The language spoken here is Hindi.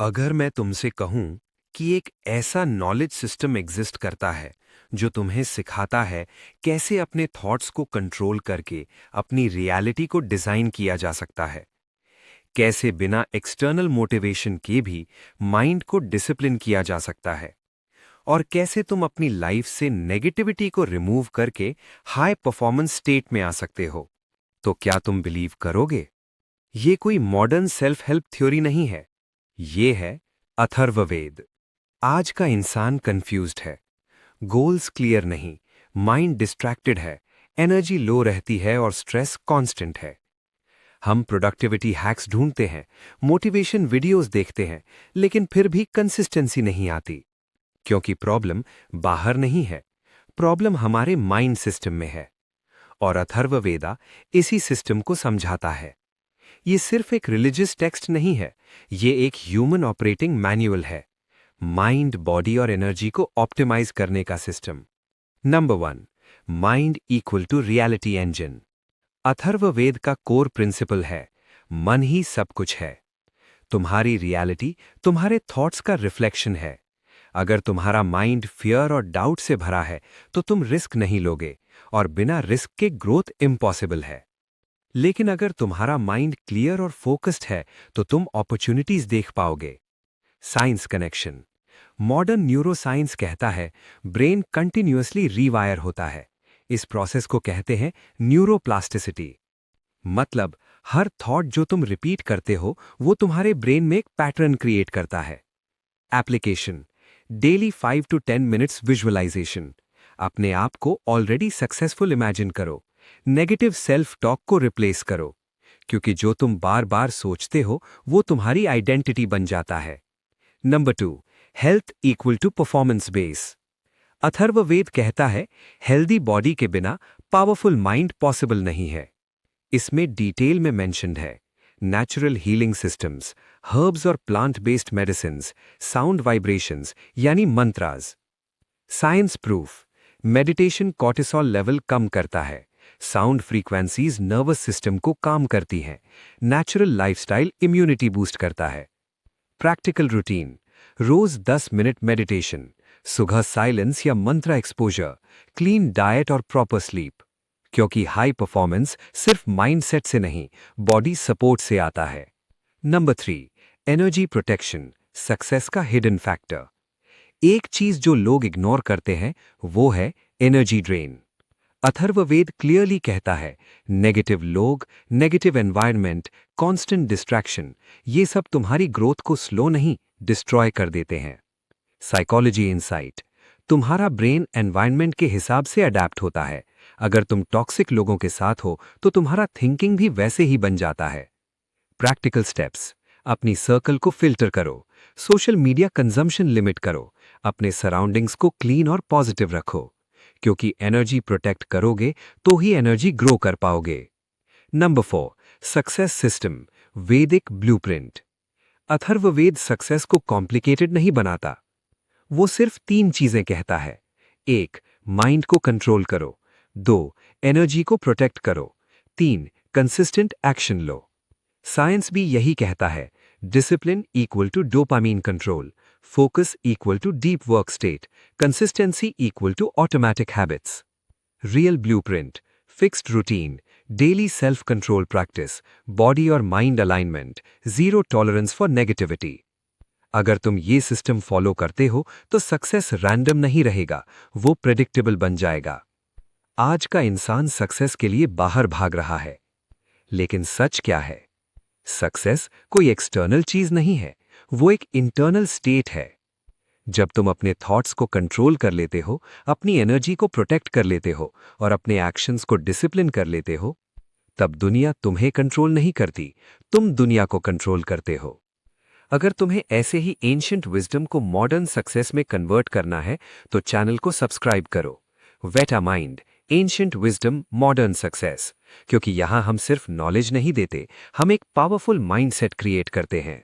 अगर मैं तुमसे कहूं कि एक ऐसा नॉलेज सिस्टम एग्जिस्ट करता है जो तुम्हें सिखाता है कैसे अपने थॉट्स को कंट्रोल करके अपनी रियलिटी को डिजाइन किया जा सकता है, कैसे बिना एक्सटर्नल मोटिवेशन के भी माइंड को डिसिप्लिन किया जा सकता है, और कैसे तुम अपनी लाइफ से नेगेटिविटी को रिमूव करके हाई परफॉर्मेंस स्टेट में आ सकते हो, तो क्या तुम बिलीव करोगे? ये कोई मॉडर्न सेल्फ हेल्प थ्योरी नहीं है। ये है अथर्ववेद। आज का इंसान कंफ्यूज्ड है, गोल्स क्लियर नहीं, माइंड डिस्ट्रैक्टेड है, एनर्जी लो रहती है और स्ट्रेस कांस्टेंट है। हम प्रोडक्टिविटी हैक्स ढूंढते हैं, मोटिवेशन वीडियोस देखते हैं, लेकिन फिर भी कंसिस्टेंसी नहीं आती। क्योंकि प्रॉब्लम बाहर नहीं है, प्रॉब्लम हमारे माइंड सिस्टम में है। और अथर्ववेदा इसी सिस्टम को समझाता है। ये सिर्फ एक रिलीजियस टेक्स्ट नहीं है, ये एक ह्यूमन ऑपरेटिंग मैनुअल है, माइंड, बॉडी और एनर्जी को ऑप्टिमाइज करने का system. Number 1, mind equal to reality engine. Atharvaveda का कोर प्रिंसिपल है, मन ही सब कुछ है। तुम्हारी रियलिटी तुम्हारे थॉट्स का रिफ्लेक्शन है। अगर तुम्हारा माइंड फियर और डाउट से भरा है तो तुम रिस्क नहीं लोगे, और बिना रिस्क के ग्रोथ इम्पॉसिबल है। लेकिन अगर तुम्हारा माइंड क्लियर और फोकस्ड है तो तुम अपॉर्चुनिटीज देख पाओगे। Science connection. मॉडर्न न्यूरोसाइंस कहता है ब्रेन कंटिन्यूअसली रीवायर होता है। इस प्रोसेस को कहते हैं न्यूरोप्लास्टिसिटी। मतलब हर थॉट जो तुम रिपीट करते हो वो तुम्हारे ब्रेन में एक पैटर्न क्रिएट करता है। Application. Daily 5 to 10 minutes visualisation. अपने आप को ऑलरेडी सक्सेसफुल इमेजिन करो। नेगेटिव सेल्फ टॉक को रिप्लेस करो, क्योंकि जो तुम बार बार सोचते हो वो तुम्हारी आइडेंटिटी बन जाता है। Number 2, health equal to performance base. Atharvaveda कहता है हेल्दी बॉडी के बिना पावरफुल माइंड पॉसिबल नहीं है। इसमें डिटेल में मेंशन्ड है नेचुरल हीलिंग सिस्टम्स, हर्ब्स और plant based medicines, sound vibrations यानी mantras. Science proof. Meditation cortisol level कम करता है, साउंड फ्रीक्वेंसीज नर्वस सिस्टम को काम करती हैं, नेचुरल लाइफस्टाइल इम्यूनिटी बूस्ट करता है। Practical routine. रोज 10 मिनट मेडिटेशन, सुबह साइलेंस या मंत्र एक्सपोजर, क्लीन डाइट और प्रॉपर स्लीप। क्योंकि हाई परफॉर्मेंस सिर्फ माइंडसेट से नहीं, बॉडी सपोर्ट से आता है। नंबर 3, एनर्जी प्रोटेक्शन, सक्सेस का हिडन फैक्टर। एक चीज जो लोग इग्नोर करते हैं वो है एनर्जी ड्रेन। अथर्ववेद क्लियरली कहता है नेगेटिव लोग, नेगेटिव एनवायरनमेंट, कांस्टेंट डिस्ट्रैक्शन, ये सब तुम्हारी ग्रोथ को स्लो नहीं, डिस्ट्रॉय कर देते हैं। Psychology insight. तुम्हारा ब्रेन एनवायरनमेंट के हिसाब से अडेप्ट होता है। अगर तुम टॉक्सिक लोगों के साथ हो तो तुम्हारा थिंकिंग भी वैसे ही बन जाता है। Practical steps. अपनी सर्कल को फिल्टर करो, सोशल मीडिया कंजम्पशन लिमिट करो, अपने सराउंडिंग्स को क्लीन और पॉजिटिव रखो, क्योंकि एनर्जी प्रोटेक्ट करोगे तो ही एनर्जी ग्रो कर पाओगे। नंबर 4, सक्सेस सिस्टम, वैदिक ब्लूप्रिंट। अथर्ववेद सक्सेस को कॉम्प्लिकेटेड नहीं बनाता, वो सिर्फ 3 चीजें कहता है। 1, माइंड को कंट्रोल करो। 2, एनर्जी को प्रोटेक्ट करो। 3, कंसिस्टेंट एक्शन लो। साइंस भी यही कहता है discipline equal to dopamine control, focus equal to deep work state, consistency equal to automatic habits. Real blueprint, fixed routine, daily self control practice, body और mind alignment, zero tolerance for negativity. अगर तुम ये सिस्टम फॉलो करते हो तो सक्सेस रैंडम नहीं रहेगा, वो प्रेडिक्टेबल बन जाएगा। आज का इंसान सक्सेस के लिए बाहर भाग रहा है, लेकिन सच क्या है? सक्सेस कोई एक्सटर्नल चीज नहीं है, वो एक इंटरनल स्टेट है। जब तुम अपने थॉट्स को कंट्रोल कर लेते हो, अपनी एनर्जी को प्रोटेक्ट कर लेते हो और अपने एक्शंस को डिसिप्लिन कर लेते हो, तब दुनिया तुम्हें कंट्रोल नहीं करती, तुम दुनिया को कंट्रोल करते हो। अगर तुम्हें ऐसे ही एंशिएंट विजडम को मॉडर्न सक्सेस में कन्वर्ट करना है तो चैनल को सब्सक्राइब करो। Veta mind, ancient wisdom, modern success. क्योंकि यहां हम सिर्फ नॉलेज नहीं देते, हम एक पावरफुल माइंडसेट क्रिएट करते हैं।